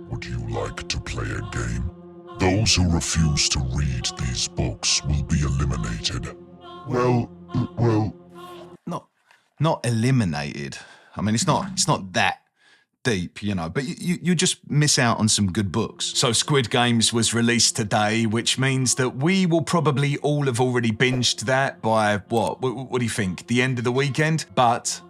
Would you like to play a game? Those who refuse to read these books will be eliminated. Well, Not eliminated. I mean, it's not that deep, but you just miss out on some good books. So Squid Games was released today, which means that we will probably all have already binged that by what do you think? The end of the weekend? But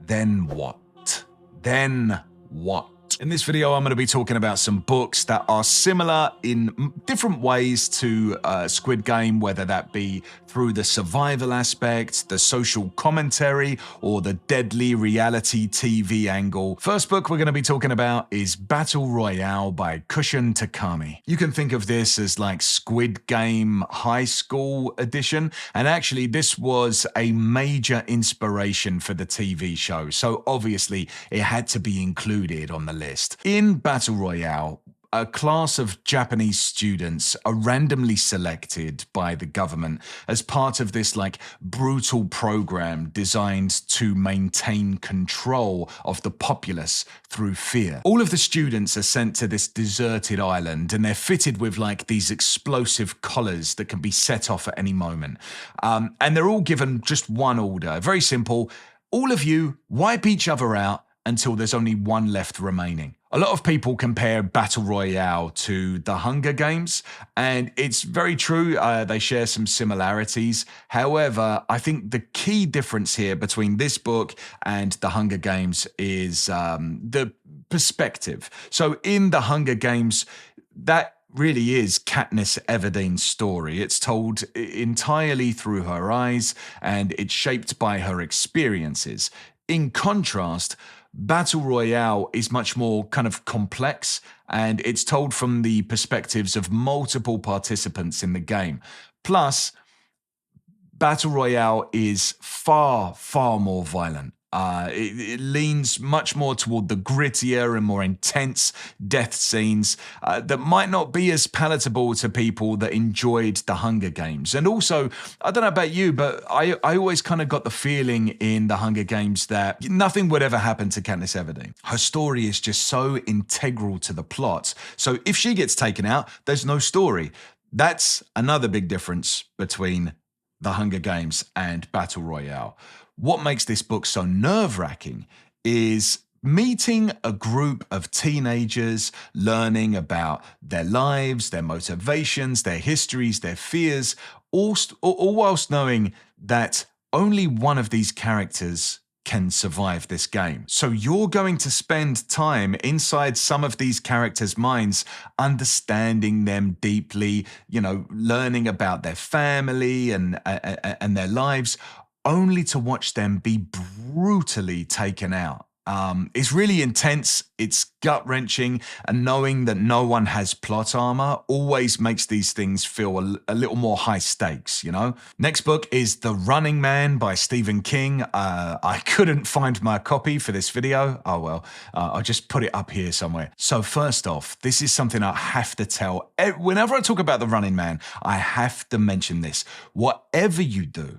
then what? Then what? In this video, I'm going to be talking about some books that are similar in different ways to Squid Game, whether that be through the survival aspect, the social commentary, or the deadly reality TV angle. First book we're going to be talking about is Battle Royale by Kushan Takami. You can think of this as like Squid Game High School edition, and actually this was a major inspiration for the TV show, so obviously it had to be included on the list. In Battle Royale, a class of Japanese students are randomly selected by the government as part of this brutal program designed to maintain control of the populace through fear. All of the students are sent to this deserted island, and they're fitted with these explosive collars that can be set off at any moment. And they're all given just one order, very simple: all of you wipe each other out until there's only one left remaining. A lot of people compare Battle Royale to the Hunger Games, and it's very true, they share some similarities. However, I think the key difference here between this book and the Hunger Games is the perspective. So in the Hunger Games, that really is Katniss Everdeen's story. It's told entirely through her eyes, and it's shaped by her experiences. In contrast, Battle Royale is much more kind of complex, and it's told from the perspectives of multiple participants in the game. Plus, Battle Royale is far, far more violent. It leans much more toward the grittier and more intense death scenes that might not be as palatable to people that enjoyed the Hunger Games. And also, I don't know about you, but I always kind of got the feeling in the Hunger Games that nothing would ever happen to Katniss Everdeen. Her story is just so integral to the plot. So if she gets taken out, there's no story. That's another big difference between the Hunger Games and Battle Royale. What makes this book so nerve-wracking is meeting a group of teenagers, learning about their lives, their motivations, their histories, their fears, all whilst knowing that only one of these characters can survive this game. So you're going to spend time inside some of these characters' minds, understanding them deeply, learning about their family and their lives, only to watch them be brutally taken out. It's really intense, it's gut-wrenching, and knowing that no one has plot armor always makes these things feel a little more high stakes, Next book is The Running Man by Stephen King. I couldn't find my copy for this video. Oh well, I'll just put it up here somewhere. So first off, this is something I have to tell. Whenever I talk about The Running Man, I have to mention this. Whatever you do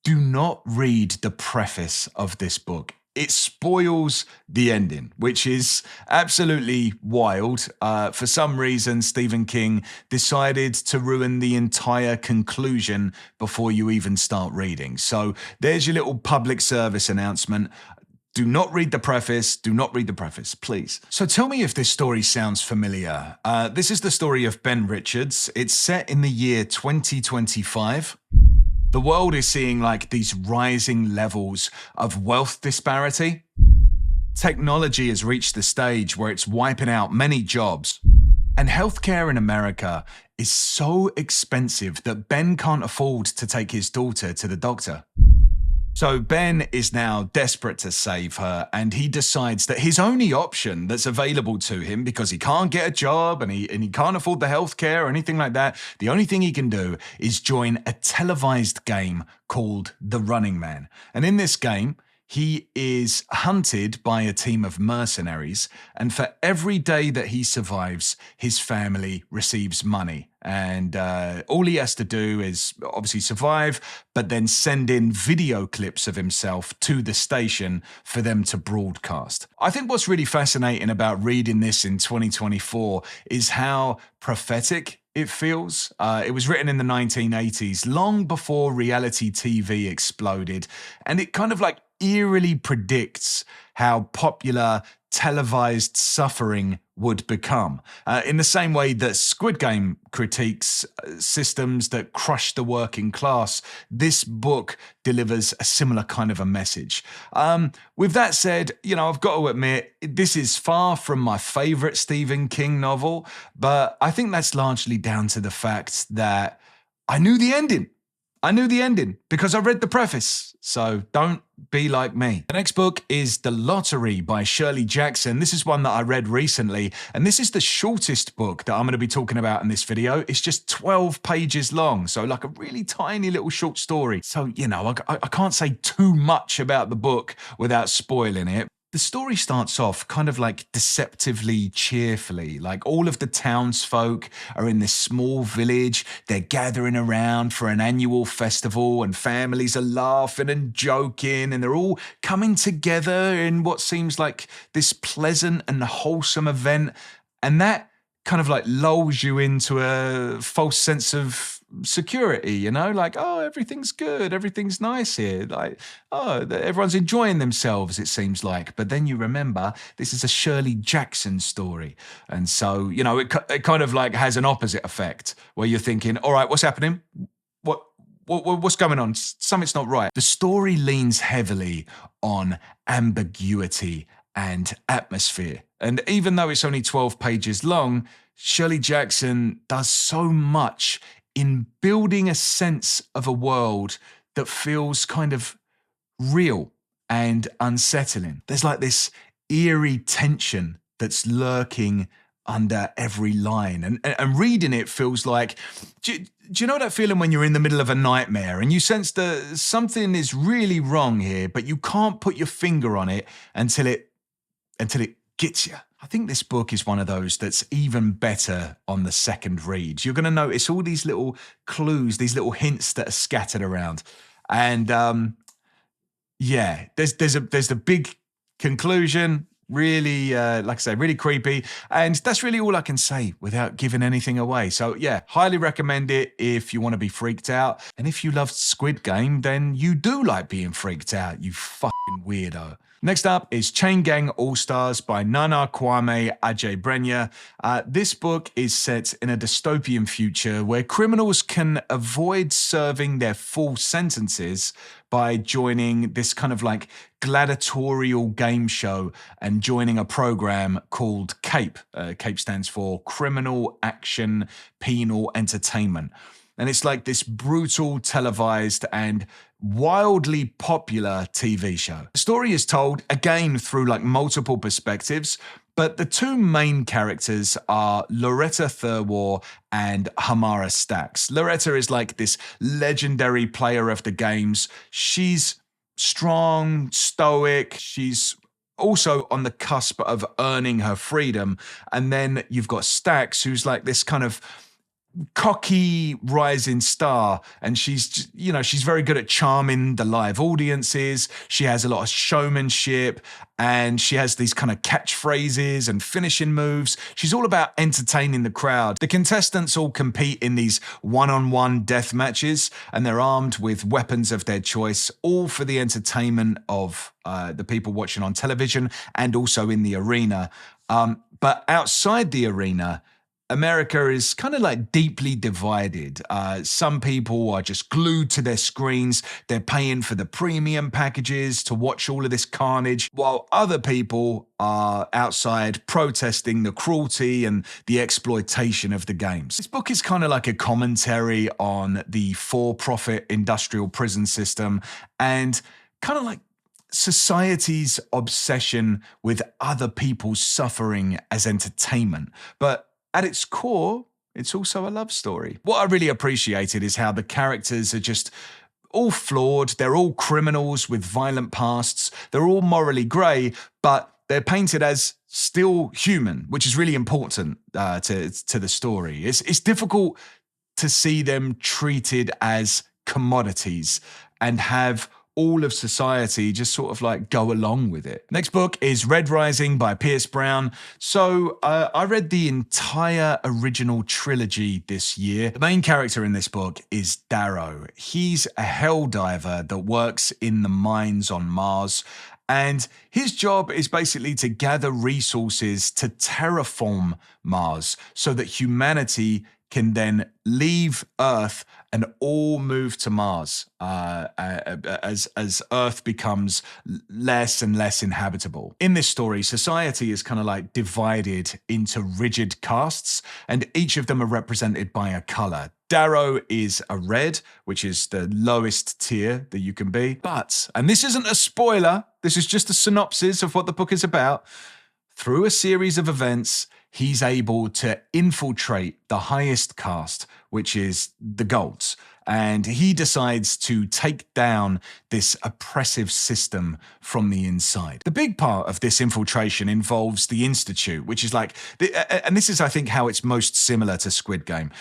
not read the preface of this book. It spoils the ending, which is absolutely wild. For some reason, Stephen King decided to ruin the entire conclusion before you even start reading. So there's your little public service announcement. Do not read the preface. Do not read the preface, please. So tell me if this story sounds familiar. This is the story of Ben Richards. It's set in the year 2025. The world is seeing these rising levels of wealth disparity. Technology has reached the stage where it's wiping out many jobs. And healthcare in America is so expensive that Ben can't afford to take his daughter to the doctor. So Ben is now desperate to save her, and he decides that his only option that's available to him, because he can't get a job and he can't afford the healthcare or anything like that, the only thing he can do is join a televised game called The Running Man. And in this game, he is hunted by a team of mercenaries, and for every day that he survives, his family receives money. And all he has to do is obviously survive, but then send in video clips of himself to the station for them to broadcast. I think what's really fascinating about reading this in 2024 is how prophetic it feels. It was written in the 1980s, long before reality TV exploded, and it kind of like eerily predicts how popular televised suffering would become. In the same way that Squid Game critiques systems that crush the working class, this book delivers a similar kind of a message. With that said, I've got to admit, this is far from my favourite Stephen King novel, but I think that's largely down to the fact that I knew the ending. Because I read the preface, so don't be like me. The next book is The Lottery by Shirley Jackson. This is one that I read recently, and this is the shortest book that I'm going to be talking about in this video. It's just 12 pages long, so like a really tiny little short story. So, I can't say too much about the book without spoiling it. The story starts off kind of like deceptively cheerfully. Like all of the townsfolk are in this small village. They're gathering around for an annual festival, and families are laughing and joking, and they're all coming together in what seems like this pleasant and wholesome event. And that kind of like lulls you into a false sense of security, like, oh, everything's good, everything's nice here, like, oh, everyone's enjoying themselves, it seems like. But then you remember this is a Shirley Jackson story, and so it kind of like has an opposite effect where you're thinking, all right, what's happening, what's going on, something's not right. The story leans heavily on ambiguity and atmosphere, and even though it's only 12 pages long, Shirley Jackson does so much in building a sense of a world that feels kind of real and unsettling. There's like this eerie tension that's lurking under every line. And reading it feels like, do you know that feeling when you're in the middle of a nightmare and you sense that something is really wrong here, but you can't put your finger on it until it gets you? I think this book is one of those that's even better on the second read. You're going to notice all these little clues, these little hints that are scattered around. And there's a big conclusion, really, like I say, really creepy. And that's really all I can say without giving anything away. So yeah, highly recommend it if you want to be freaked out. And if you loved Squid Game, then you do like being freaked out, you fucking weirdo. Next up is Chain Gang All-Stars by Nana Kwame Adjei-Brenyah. This book is set in a dystopian future where criminals can avoid serving their full sentences by joining this kind of like gladiatorial game show and joining a program called CAPE. CAPE stands for Criminal Action Penal Entertainment. And it's like this brutal, televised, and wildly popular TV show. The story is told, again, through like multiple perspectives, but the two main characters are Loretta Thurwar and Hamara Stacks. Loretta is like this legendary player of the games. She's strong, stoic, she's also on the cusp of earning her freedom. And then you've got Stacks, who's like this kind of cocky rising star, and she's very good at charming the live audiences. She has a lot of showmanship, and she has these kind of catchphrases and finishing moves. She's all about entertaining the crowd. The contestants all compete in these one-on-one death matches, and they're armed with weapons of their choice, all for the entertainment of the people watching on television and also in the arena. But outside the arena, America is kind of like deeply divided. Some people are just glued to their screens. They're paying for the premium packages to watch all of this carnage, while other people are outside protesting the cruelty and the exploitation of the games. This book is kind of like a commentary on the for-profit industrial prison system and kind of like society's obsession with other people's suffering as entertainment. But at its core, it's also a love story. What I really appreciated is how the characters are just all flawed, they're all criminals with violent pasts, they're all morally grey, but they're painted as still human, which is really important to the story. It's difficult to see them treated as commodities and have all of society just sort of like go along with it. Next book is Red Rising by Pierce Brown. So I read the entire original trilogy this year. The main character in this book is Darrow. He's a hell diver that works in the mines on Mars. And his job is basically to gather resources to terraform Mars so that humanity can then leave Earth and all move to Mars as Earth becomes less and less inhabitable. In this story, society is kind of like divided into rigid castes, and each of them are represented by a color. Darrow is a red, which is the lowest tier that you can be. But, and this isn't a spoiler, this is just a synopsis of what the book is about, through a series of events, he's able to infiltrate the highest caste, which is the Golds. And he decides to take down this oppressive system from the inside. The big part of this infiltration involves the Institute, which is like, and this is, I think, how it's most similar to Squid Game.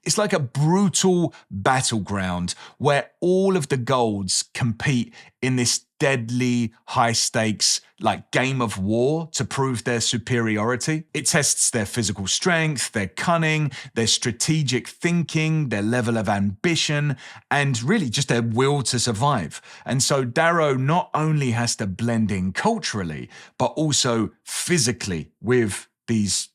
It's like a brutal battleground where all of the Golds compete in this deadly, high-stakes, like game of war to prove their superiority. It tests their physical strength, their cunning, their strategic thinking, their level of ambition, and really just their will to survive. And so Darrow not only has to blend in culturally, but also physically with these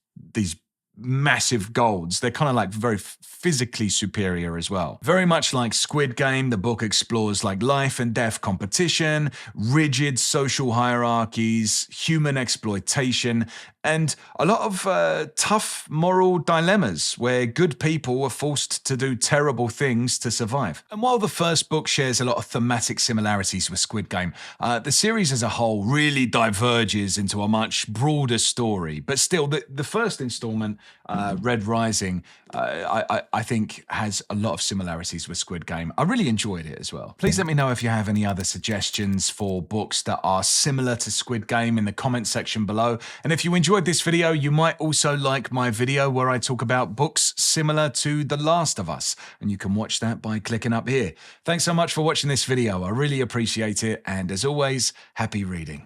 massive Golds. They're kind of like very physically superior as well. Very much like Squid Game, the book explores like life and death competition, rigid social hierarchies, human exploitation, and a lot of tough moral dilemmas where good people are forced to do terrible things to survive. And while the first book shares a lot of thematic similarities with Squid Game, the series as a whole really diverges into a much broader story. But still, the first installment, Red Rising, I think has a lot of similarities with Squid Game. I really enjoyed it as well. Please let me know if you have any other suggestions for books that are similar to Squid Game in the comment section below. And if you enjoyed this video, you might also like my video where I talk about books similar to The Last of Us. And you can watch that by clicking up here. Thanks so much for watching this video. I really appreciate it. And as always, happy reading.